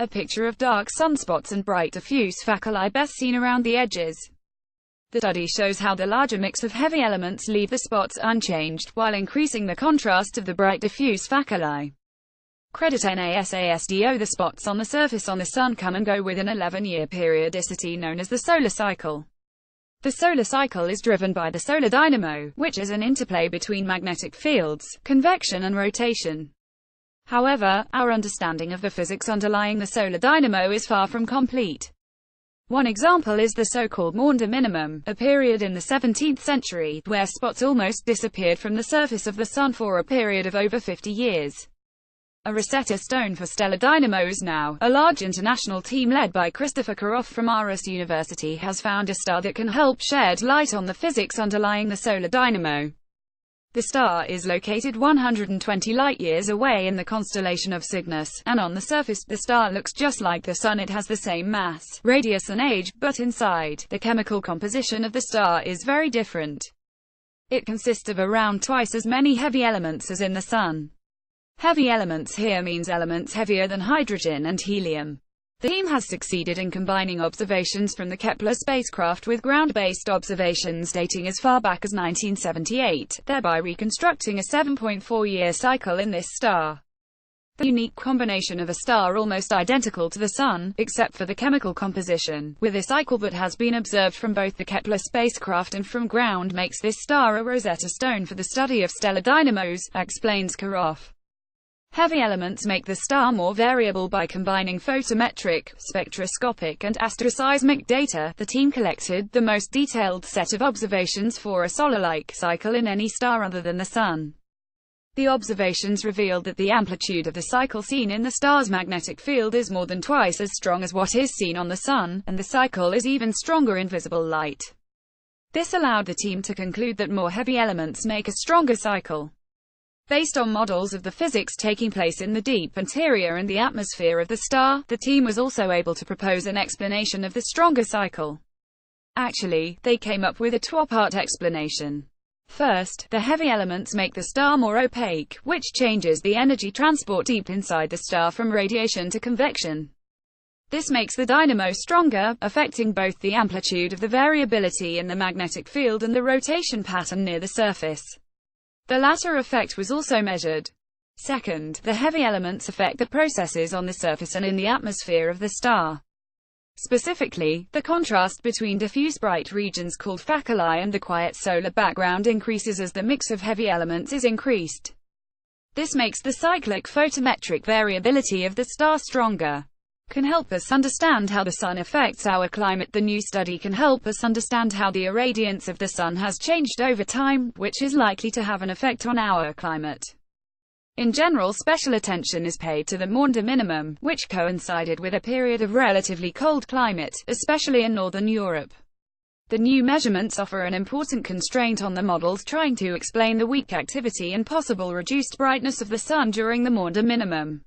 a picture of dark sunspots and bright diffuse faculae best seen around the edges. The study shows how the larger mix of heavy elements leave the spots unchanged, while increasing the contrast of the bright diffuse faculae. Credit NASASDO. The spots on the surface on the Sun come and go with an 11-year periodicity known as the solar cycle. The solar cycle is driven by the solar dynamo, which is an interplay between magnetic fields, convection and rotation. However, our understanding of the physics underlying the solar dynamo is far from complete. One example is the so-called Maunder minimum, a period in the 17th century, where spots almost disappeared from the surface of the Sun for a period of over 50 years. A Rosetta Stone for stellar dynamos. Now, a large international team led by Christopher Karoff from Aarhus University has found a star that can help shed light on the physics underlying the solar dynamo. The star is located 120 light-years away in the constellation of Cygnus, and on the surface, the star looks just like the Sun. It has the same mass, radius and age, but inside, the chemical composition of the star is very different. It consists of around twice as many heavy elements as in the Sun. Heavy elements here means elements heavier than hydrogen and helium. The team has succeeded in combining observations from the Kepler spacecraft with ground-based observations dating as far back as 1978, thereby reconstructing a 7.4-year cycle in this star. The unique combination of a star almost identical to the Sun, except for the chemical composition, with a cycle that has been observed from both the Kepler spacecraft and from ground makes this star a Rosetta Stone for the study of stellar dynamos, explains Karoff. Heavy elements make the star more variable by combining photometric, spectroscopic and astroseismic data. The team collected the most detailed set of observations for a solar-like cycle in any star other than the Sun. The observations revealed that the amplitude of the cycle seen in the star's magnetic field is more than twice as strong as what is seen on the Sun, and the cycle is even stronger in visible light. This allowed the team to conclude that more heavy elements make a stronger cycle. Based on models of the physics taking place in the deep interior and the atmosphere of the star, the team was also able to propose an explanation of the stronger cycle. Actually, they came up with a two-part explanation. First, the heavy elements make the star more opaque, which changes the energy transport deep inside the star from radiation to convection. This makes the dynamo stronger, affecting both the amplitude of the variability in the magnetic field and the rotation pattern near the surface. The latter effect was also measured. Second, the heavy elements affect the processes on the surface and in the atmosphere of the star. Specifically, the contrast between diffuse bright regions called faculae and the quiet solar background increases as the mix of heavy elements is increased. This makes the cyclic photometric variability of the star stronger. Can help us understand how the Sun affects our climate. The new study can help us understand how the irradiance of the Sun has changed over time, which is likely to have an effect on our climate. In general, special attention is paid to the Maunder minimum, which coincided with a period of relatively cold climate, especially in northern Europe. The new measurements offer an important constraint on the models trying to explain the weak activity and possible reduced brightness of the Sun during the Maunder minimum.